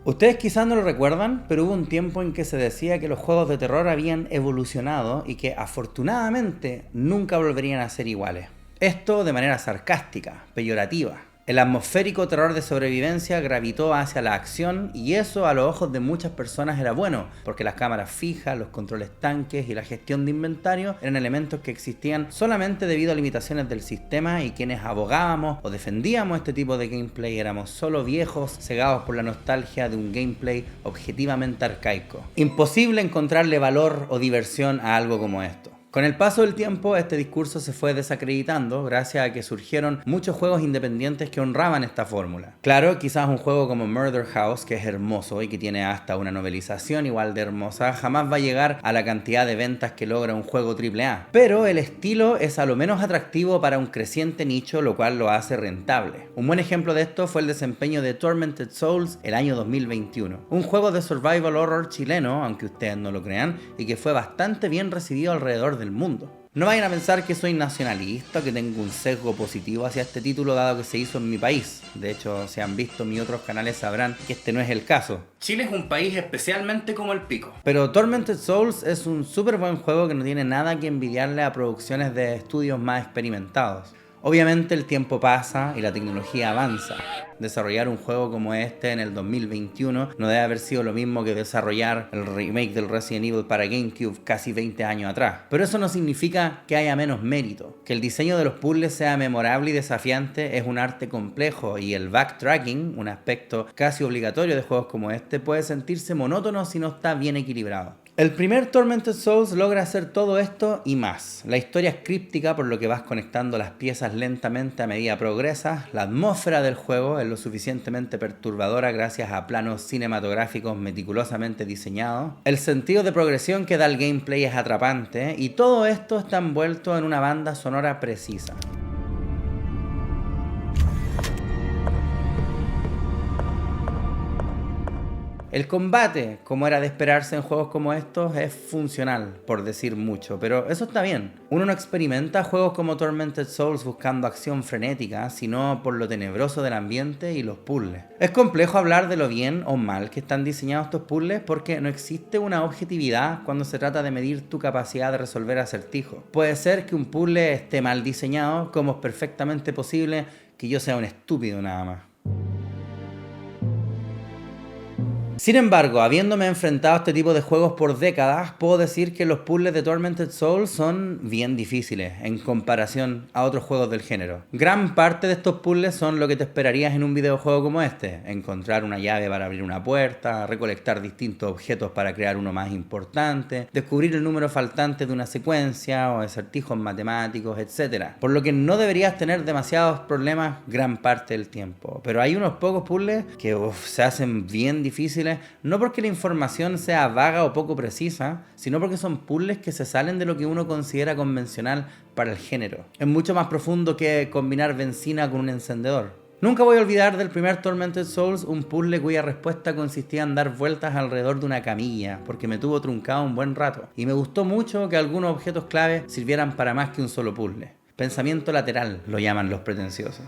Ustedes quizás no lo recuerdan, pero hubo un tiempo en que se decía que los juegos de terror habían evolucionado y que afortunadamente nunca volverían a ser iguales. Esto de manera sarcástica, peyorativa. El atmosférico terror de sobrevivencia gravitó hacia la acción y eso a los ojos de muchas personas era bueno, porque las cámaras fijas, los controles tanques y la gestión de inventario eran elementos que existían solamente debido a limitaciones del sistema y quienes abogábamos o defendíamos este tipo de gameplay éramos solo viejos cegados por la nostalgia de un gameplay objetivamente arcaico. Imposible encontrarle valor o diversión a algo como esto. Con el paso del tiempo, este discurso se fue desacreditando gracias a que surgieron muchos juegos independientes que honraban esta fórmula. Claro, quizás un juego como Murder House, que es hermoso y que tiene hasta una novelización igual de hermosa, jamás va a llegar a la cantidad de ventas que logra un juego AAA. Pero el estilo es a lo menos atractivo para un creciente nicho, lo cual lo hace rentable. Un buen ejemplo de esto fue el desempeño de Tormented Souls el año 2021. Un juego de survival horror chileno, aunque ustedes no lo crean, y que fue bastante bien recibido alrededor del mundo. No vayan a pensar que soy nacionalista o que tengo un sesgo positivo hacia este título dado que se hizo en mi país. De hecho, si han visto mis otros canales sabrán que este no es el caso. Chile es un país especialmente como el pico. Pero Tormented Souls es un súper buen juego que no tiene nada que envidiarle a producciones de estudios más experimentados. Obviamente el tiempo pasa y la tecnología avanza. Desarrollar un juego como este en el 2021 no debe haber sido lo mismo que desarrollar el remake del Resident Evil para GameCube casi 20 años atrás. Pero eso no significa que haya menos mérito. Que el diseño de los puzzles sea memorable y desafiante es un arte complejo y el backtracking, un aspecto casi obligatorio de juegos como este, puede sentirse monótono si no está bien equilibrado. El primer Tormented Souls logra hacer todo esto y más. La historia es críptica por lo que vas conectando las piezas lentamente a medida progresas. La atmósfera del juego es lo suficientemente perturbadora gracias a planos cinematográficos meticulosamente diseñados. El sentido de progresión que da el gameplay es atrapante y todo esto está envuelto en una banda sonora precisa. El combate, como era de esperarse en juegos como estos, es funcional, por decir mucho, pero eso está bien. Uno no experimenta juegos como Tormented Souls buscando acción frenética, sino por lo tenebroso del ambiente y los puzzles. Es complejo hablar de lo bien o mal que están diseñados estos puzzles porque no existe una objetividad cuando se trata de medir tu capacidad de resolver acertijos. Puede ser que un puzzle esté mal diseñado, como es perfectamente posible que yo sea un estúpido nada más. Sin embargo, habiéndome enfrentado a este tipo de juegos por décadas, puedo decir que los puzzles de Tormented Souls son bien difíciles en comparación a otros juegos del género. Gran parte de estos puzzles son lo que te esperarías en un videojuego como este: encontrar una llave para abrir una puerta, recolectar distintos objetos para crear uno más importante, descubrir el número faltante de una secuencia o acertijos matemáticos, etc. Por lo que no deberías tener demasiados problemas gran parte del tiempo. Pero hay unos pocos puzzles que se hacen bien difíciles, no porque la información sea vaga o poco precisa, sino porque son puzzles que se salen de lo que uno considera convencional para el género. Es mucho más profundo que combinar benzina con un encendedor. Nunca voy a olvidar del primer Tormented Souls un puzzle cuya respuesta consistía en dar vueltas alrededor de una camilla, porque me tuvo truncado un buen rato. Y me gustó mucho que algunos objetos clave sirvieran para más que un solo puzzle. Pensamiento lateral lo llaman los pretenciosos.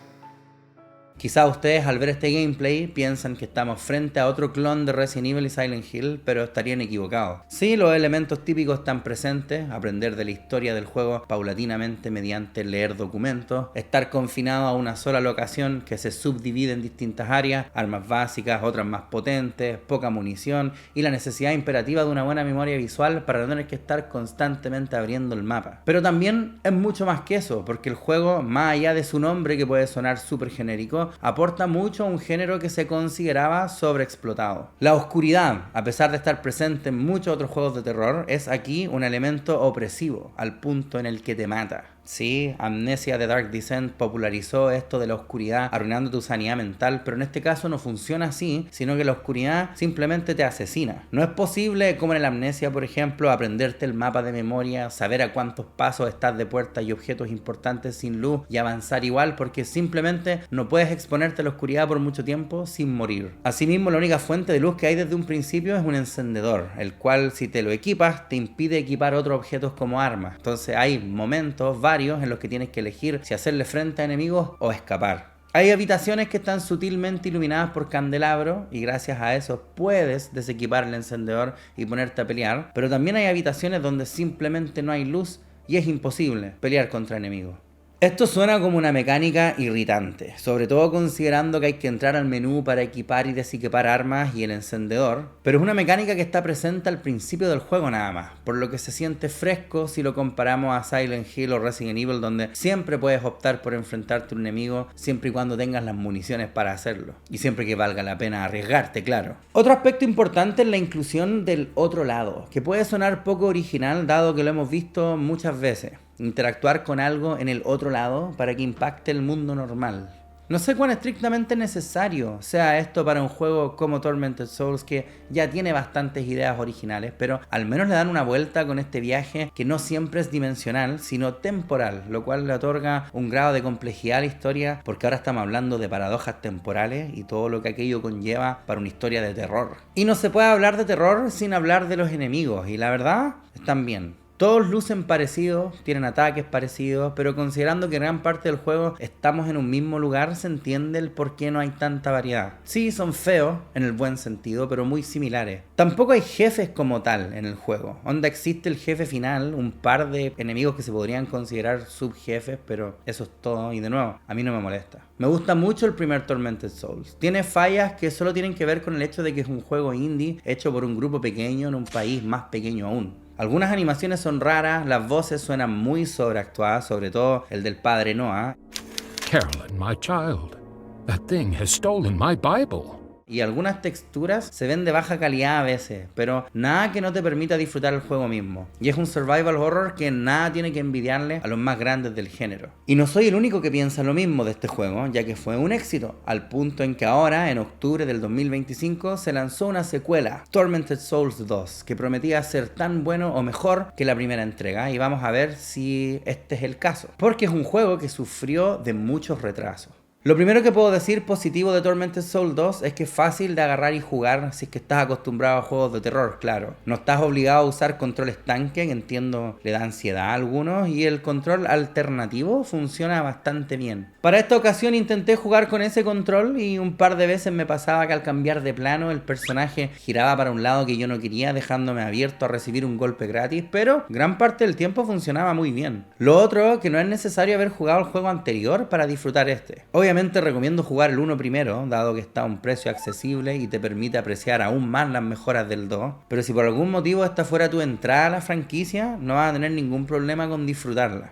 Quizá ustedes al ver este gameplay piensan que estamos frente a otro clon de Resident Evil y Silent Hill, pero estarían equivocados. Sí, los elementos típicos están presentes: aprender de la historia del juego paulatinamente mediante leer documentos, estar confinado a una sola locación que se subdivide en distintas áreas, armas básicas, otras más potentes, poca munición y la necesidad imperativa de una buena memoria visual para no tener que estar constantemente abriendo el mapa. Pero también es mucho más que eso, porque el juego, más allá de su nombre que puede sonar súper genérico, aporta mucho a un género que se consideraba sobreexplotado. La oscuridad, a pesar de estar presente en muchos otros juegos de terror, es aquí un elemento opresivo, al punto en el que te mata. Sí, Amnesia de Dark Descent popularizó esto de la oscuridad arruinando tu sanidad mental, pero en este caso no funciona así, sino que la oscuridad simplemente te asesina. No es posible, como en el Amnesia por ejemplo, aprenderte el mapa de memoria, saber a cuántos pasos estás de puertas y objetos importantes sin luz y avanzar igual, porque simplemente no puedes exponerte a la oscuridad por mucho tiempo sin morir. Asimismo, la única fuente de luz que hay desde un principio es un encendedor, el cual si te lo equipas te impide equipar otros objetos como armas. Entonces hay momentos varios en los que tienes que elegir si hacerle frente a enemigos o escapar. Hay habitaciones que están sutilmente iluminadas por candelabros y gracias a eso puedes desequipar el encendedor y ponerte a pelear, pero también hay habitaciones donde simplemente no hay luz y es imposible pelear contra enemigos. Esto suena como una mecánica irritante, sobre todo considerando que hay que entrar al menú para equipar y desequipar armas y el encendedor, pero es una mecánica que está presente al principio del juego nada más, por lo que se siente fresco si lo comparamos a Silent Hill o Resident Evil, donde siempre puedes optar por enfrentarte a un enemigo siempre y cuando tengas las municiones para hacerlo, y siempre que valga la pena arriesgarte, claro. Otro aspecto importante es la inclusión del otro lado, que puede sonar poco original dado que lo hemos visto muchas veces. Interactuar con algo en el otro lado para que impacte el mundo normal. No sé cuán estrictamente necesario sea esto para un juego como Tormented Souls, que ya tiene bastantes ideas originales, pero al menos le dan una vuelta con este viaje que no siempre es dimensional, sino temporal, lo cual le otorga un grado de complejidad a la historia, porque ahora estamos hablando de paradojas temporales y todo lo que aquello conlleva para una historia de terror. Y no se puede hablar de terror sin hablar de los enemigos, y la verdad, están bien. Todos lucen parecidos, tienen ataques parecidos, pero considerando que gran parte del juego estamos en un mismo lugar, se entiende el por qué no hay tanta variedad. Sí, son feos, en el buen sentido, pero muy similares. Tampoco hay jefes como tal en el juego. Onda existe el jefe final, un par de enemigos que se podrían considerar subjefes, pero eso es todo, y de nuevo, a mí no me molesta. Me gusta mucho el primer Tormented Souls. Tiene fallas que solo tienen que ver con el hecho de que es un juego indie hecho por un grupo pequeño en un país más pequeño aún. Algunas animaciones son raras, las voces suenan muy sobreactuadas, sobre todo el del padre Noah. Carolyn, my child, that thing has stolen my Bible. Y algunas texturas se ven de baja calidad a veces, pero nada que no te permita disfrutar el juego mismo. Y es un survival horror que nada tiene que envidiarle a los más grandes del género. Y no soy el único que piensa lo mismo de este juego, ya que fue un éxito, al punto en que ahora, en octubre del 2025, se lanzó una secuela, Tormented Souls 2, que prometía ser tan bueno o mejor que la primera entrega, y vamos a ver si este es el caso. Porque es un juego que sufrió de muchos retrasos. Lo primero que puedo decir positivo de Tormented Souls 2 es que es fácil de agarrar y jugar si es que estás acostumbrado a juegos de terror, claro. No estás obligado a usar controles tanque, que entiendo le da ansiedad a algunos, y el control alternativo funciona bastante bien. Para esta ocasión intenté jugar con ese control y un par de veces me pasaba que al cambiar de plano el personaje giraba para un lado que yo no quería, dejándome abierto a recibir un golpe gratis, pero gran parte del tiempo funcionaba muy bien. Lo otro, que no es necesario haber jugado el juego anterior para disfrutar este. Obviamente recomiendo jugar el 1 primero, dado que está a un precio accesible y te permite apreciar aún más las mejoras del 2, pero si por algún motivo esta fuera tu entrada a la franquicia, no vas a tener ningún problema con disfrutarla.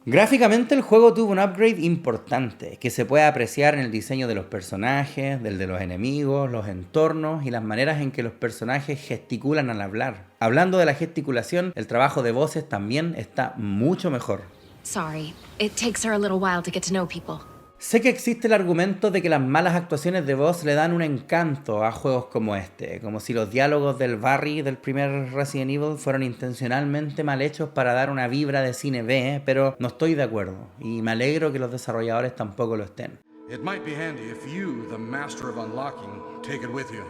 Gráficamente el juego tuvo un upgrade importante, que se puede apreciar en el diseño de los personajes, del de los enemigos, los entornos y las maneras en que los personajes gesticulan al hablar. Hablando de la gesticulación, el trabajo de voces también está mucho mejor. Sorry, it takes her a little while to get to know people. Sé que existe el argumento de que las malas actuaciones de voz le dan un encanto a juegos como este, como si los diálogos del Barry del primer Resident Evil fueran intencionalmente mal hechos para dar una vibra de cine B, pero no estoy de acuerdo, y me alegro que los desarrolladores tampoco lo estén. It might be handy if you, the master of unlocking, take it with you.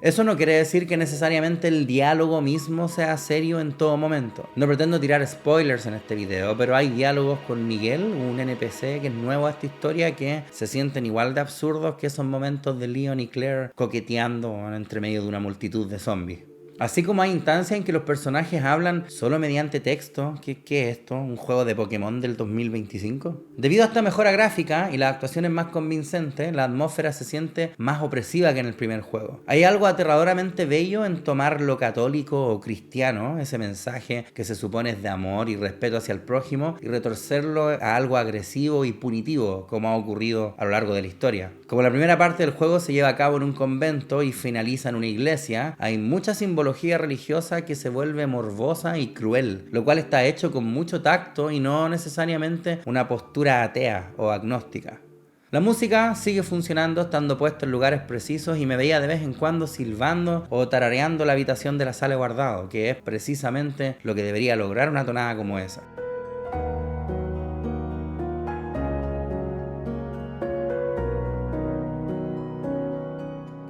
Eso no quiere decir que necesariamente el diálogo mismo sea serio en todo momento. No pretendo tirar spoilers en este video, pero hay diálogos con Miguel, un NPC que es nuevo a esta historia, que se sienten igual de absurdos que esos momentos de Leon y Claire coqueteando entre medio de una multitud de zombies. Así como hay instancias en que los personajes hablan solo mediante texto. ¿Qué es esto? ¿Un juego de Pokémon del 2025? Debido a esta mejora gráfica y las actuaciones más convincentes, la atmósfera se siente más opresiva que en el primer juego. Hay algo aterradoramente bello en tomar lo católico o cristiano, ese mensaje que se supone es de amor y respeto hacia el prójimo, y retorcerlo a algo agresivo y punitivo, como ha ocurrido a lo largo de la historia. Como la primera parte del juego se lleva a cabo en un convento y finaliza en una iglesia, hay mucha simbología religiosa que se vuelve morbosa y cruel, lo cual está hecho con mucho tacto y no necesariamente una postura atea o agnóstica. La música sigue funcionando estando puesta en lugares precisos y me veía de vez en cuando silbando o tarareando la habitación de la sala de guardado, que es precisamente lo que debería lograr una tonada como esa.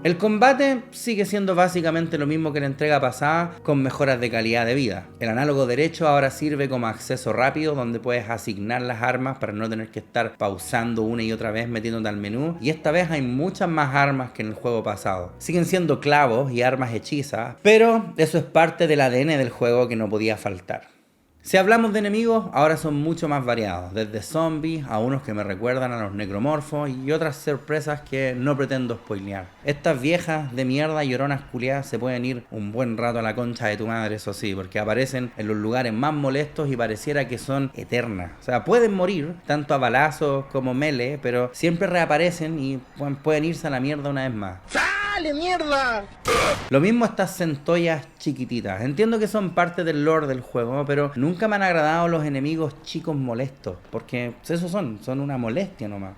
El combate sigue siendo básicamente lo mismo que la entrega pasada, con mejoras de calidad de vida. El análogo derecho ahora sirve como acceso rápido, donde puedes asignar las armas para no tener que estar pausando una y otra vez metiéndote al menú, y esta vez hay muchas más armas que en el juego pasado. Siguen siendo clavos y armas hechizas, pero eso es parte del ADN del juego que no podía faltar. Si hablamos de enemigos, ahora son mucho más variados, desde zombies a unos que me recuerdan a los necromorfos y otras sorpresas que no pretendo spoilear. Estas viejas de mierda lloronas culiadas se pueden ir un buen rato a la concha de tu madre, eso sí, porque aparecen en los lugares más molestos y pareciera que son eternas. O sea, pueden morir, tanto a balazos como melee, pero siempre reaparecen y pueden irse a la mierda una vez más. ¡Sale, mierda! Lo mismo estas centollas chiquititas. Entiendo que son parte del lore del juego, pero nunca me han agradado los enemigos chicos molestos, porque esos son una molestia nomás.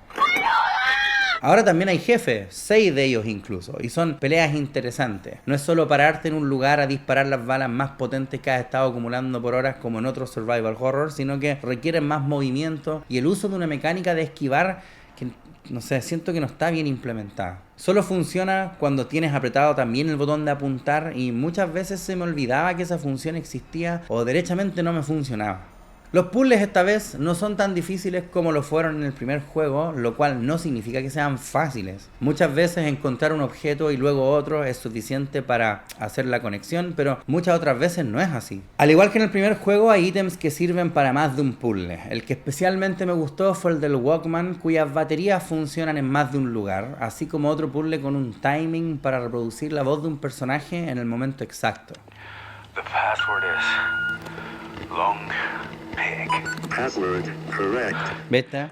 Ahora también hay jefes, 6 de ellos incluso, y son peleas interesantes. No es solo pararte en un lugar a disparar las balas más potentes que has estado acumulando por horas como en otros survival horror, sino que requieren más movimiento y el uso de una mecánica de esquivar que, no sé, siento que no está bien implementada. Solo funciona cuando tienes apretado también el botón de apuntar y muchas veces se me olvidaba que esa función existía o derechamente no me funcionaba. Los puzzles esta vez no son tan difíciles como lo fueron en el primer juego, lo cual no significa que sean fáciles. Muchas veces encontrar un objeto y luego otro es suficiente para hacer la conexión, pero muchas otras veces no es así. Al igual que en el primer juego, hay ítems que sirven para más de un puzzle. El que especialmente me gustó fue el del Walkman, cuyas baterías funcionan en más de un lugar, así como otro puzzle con un timing para reproducir la voz de un personaje en el momento exacto. The password is long. Password correct. ¿Viste?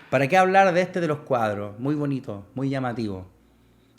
¿Para qué hablar de este de los cuadros? Muy bonito, muy llamativo.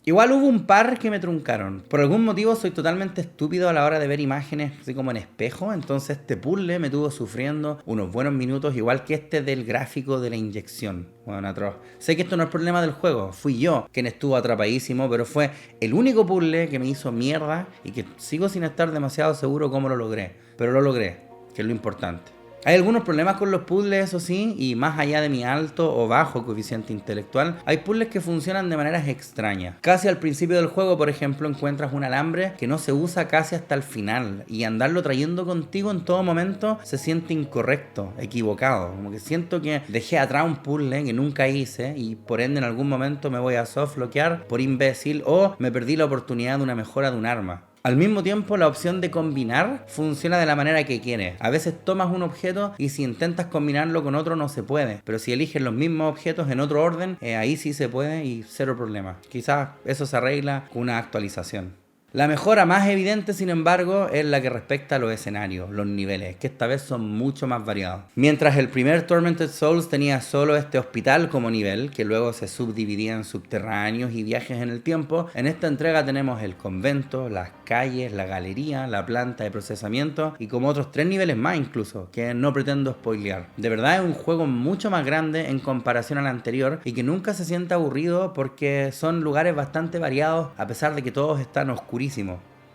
Igual hubo un par que me truncaron. Por algún motivo soy totalmente estúpido a la hora de ver imágenes así como en espejo, entonces este puzzle me tuvo sufriendo unos buenos minutos, igual que este del gráfico de la inyección. Bueno, atroz. Sé que esto no es problema del juego, fui yo quien estuvo atrapadísimo, pero fue el único puzzle que me hizo mierda y que sigo sin estar demasiado seguro cómo lo logré. Pero lo logré, que es lo importante. Hay algunos problemas con los puzzles, eso sí, y más allá de mi alto o bajo coeficiente intelectual, hay puzzles que funcionan de maneras extrañas. Casi al principio del juego, por ejemplo, encuentras un alambre que no se usa casi hasta el final, y andarlo trayendo contigo en todo momento se siente incorrecto, equivocado. Como que siento que dejé atrás un puzzle que nunca hice, y por ende en algún momento me voy a softloquear por imbécil, o me perdí la oportunidad de una mejora de un arma. Al mismo tiempo, la opción de combinar funciona de la manera que quieres. A veces tomas un objeto y si intentas combinarlo con otro no se puede. Pero si eliges los mismos objetos en otro orden, ahí sí se puede y cero problema. Quizás eso se arregla con una actualización. La mejora más evidente, sin embargo, es la que respecta a los escenarios, los niveles, que esta vez son mucho más variados. Mientras el primer Tormented Souls tenía solo este hospital como nivel, que luego se subdividía en subterráneos y viajes en el tiempo, en esta entrega tenemos el convento, las calles, la galería, la planta de procesamiento y como otros 3 niveles más incluso, que no pretendo spoilear. De verdad es un juego mucho más grande en comparación al anterior y que nunca se siente aburrido porque son lugares bastante variados a pesar de que todos están oscuros.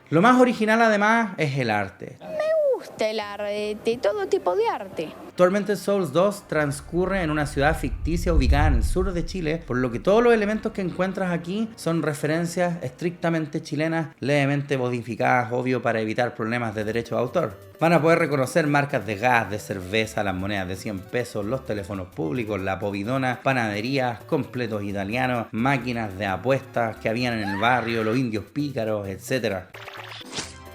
Lo más original además es el arte. Me gusta el arte, todo tipo de arte. Tormented Souls 2 transcurre en una ciudad ficticia ubicada en el sur de Chile, por lo que todos los elementos que encuentras aquí son referencias estrictamente chilenas, levemente modificadas, obvio, para evitar problemas de derecho de autor. Van a poder reconocer marcas de gas, de cerveza, las monedas de 100 pesos, los teléfonos públicos, la povidona, panaderías, completos italianos, máquinas de apuestas que habían en el barrio, los indios pícaros, etc.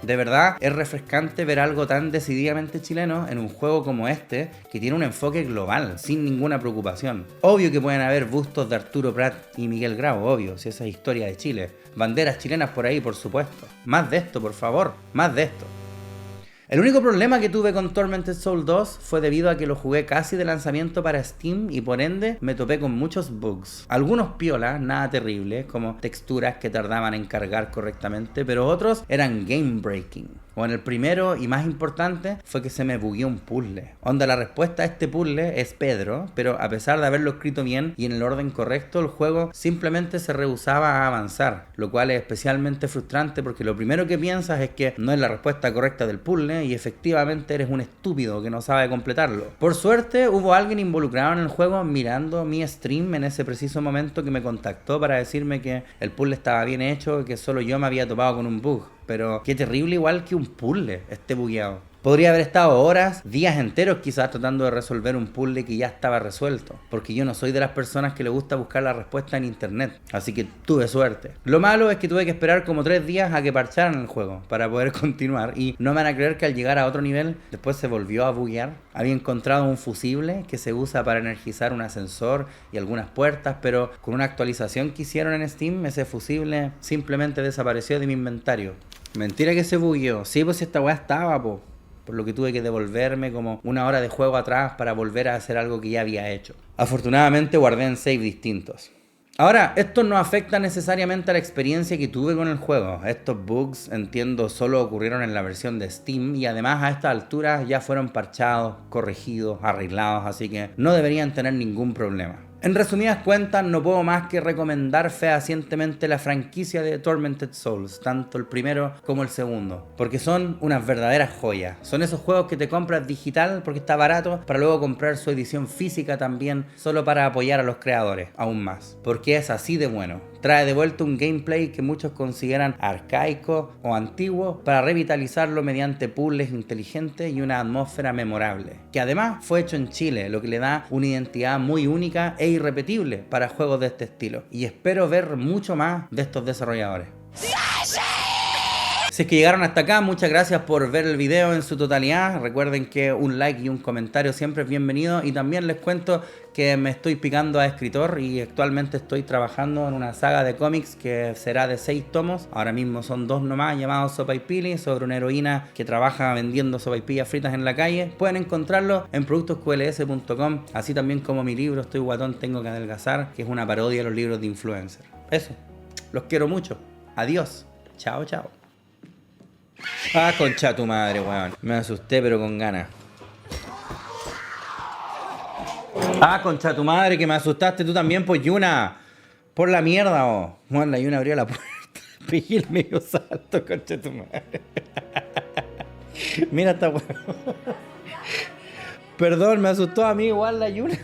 De verdad, es refrescante ver algo tan decididamente chileno en un juego como este, que tiene un enfoque global, sin ninguna preocupación. Obvio que pueden haber bustos de Arturo Prat y Miguel Grau, obvio, si esa es historia de Chile. Banderas chilenas por ahí, por supuesto. Más de esto, por favor, más de esto. El único problema que tuve con Tormented Souls 2 fue debido a que lo jugué casi de lanzamiento para Steam y por ende me topé con muchos bugs. Algunos piolas, nada terribles, como texturas que tardaban en cargar correctamente, pero otros eran game breaking. O en el primero y más importante fue que se me bugueó un puzzle. Onda, la respuesta a este puzzle es Pedro, pero a pesar de haberlo escrito bien y en el orden correcto, el juego simplemente se rehusaba a avanzar, lo cual es especialmente frustrante porque lo primero que piensas es que no es la respuesta correcta del puzzle y efectivamente eres un estúpido que no sabe completarlo. Por suerte hubo alguien involucrado en el juego mirando mi stream en ese preciso momento que me contactó para decirme que el puzzle estaba bien hecho y que solo yo me había topado con un bug. Pero qué terrible, igual que un puzzle esté bugueado. Podría haber estado horas, días enteros quizás tratando de resolver un puzzle que ya estaba resuelto, porque yo no soy de las personas que le gusta buscar la respuesta en internet, así que tuve suerte. Lo malo es que tuve que esperar como 3 días a que parcharan el juego para poder continuar, y no me van a creer que al llegar a otro nivel después se volvió a buguear. Había encontrado un fusible que se usa para energizar un ascensor y algunas puertas, pero con una actualización que hicieron en Steam, ese fusible simplemente desapareció de mi inventario. Mentira que se bugueó. Sí, pues esta weá estaba, po. Por lo que tuve que devolverme como 1 hora de juego atrás para volver a hacer algo que ya había hecho. Afortunadamente guardé en save distintos. Ahora, esto no afecta necesariamente a la experiencia que tuve con el juego. Estos bugs, entiendo, solo ocurrieron en la versión de Steam y además a estas alturas ya fueron parchados, corregidos, arreglados, así que no deberían tener ningún problema. En resumidas cuentas, no puedo más que recomendar fehacientemente la franquicia de Tormented Souls, tanto el primero como el segundo, porque son unas verdaderas joyas. Son esos juegos que te compras digital porque está barato, para luego comprar su edición física también, solo para apoyar a los creadores, aún más, porque es así de bueno. Trae de vuelta un gameplay que muchos consideran arcaico o antiguo para revitalizarlo mediante puzzles inteligentes y una atmósfera memorable, que además fue hecho en Chile, lo que le da una identidad muy única e irrepetible para juegos de este estilo, y espero ver mucho más de estos desarrolladores. Si es que llegaron hasta acá, muchas gracias por ver el video en su totalidad. Recuerden que un like y un comentario siempre es bienvenido. Y también les cuento que me estoy picando a escritor y actualmente estoy trabajando en una saga de cómics que será de 6 tomos. Ahora mismo son 2 nomás, llamados Sopaipilli, sobre una heroína que trabaja vendiendo sopaipillas fritas en la calle. Pueden encontrarlo en productosqls.com, así también como mi libro Estoy guatón, tengo que adelgazar, que es una parodia de los libros de influencer. Eso, los quiero mucho. Adiós. Chao, chao. Ah, concha tu madre, weón. Me asusté, pero con ganas. Ah, concha tu madre, que me asustaste tú también, pues Yuna. Por la mierda, oh. Bueno, la Yuna abrió la puerta. Pegué el medio salto, concha tu madre. Mira esta weón. Perdón, me asustó a mí igual la Yuna.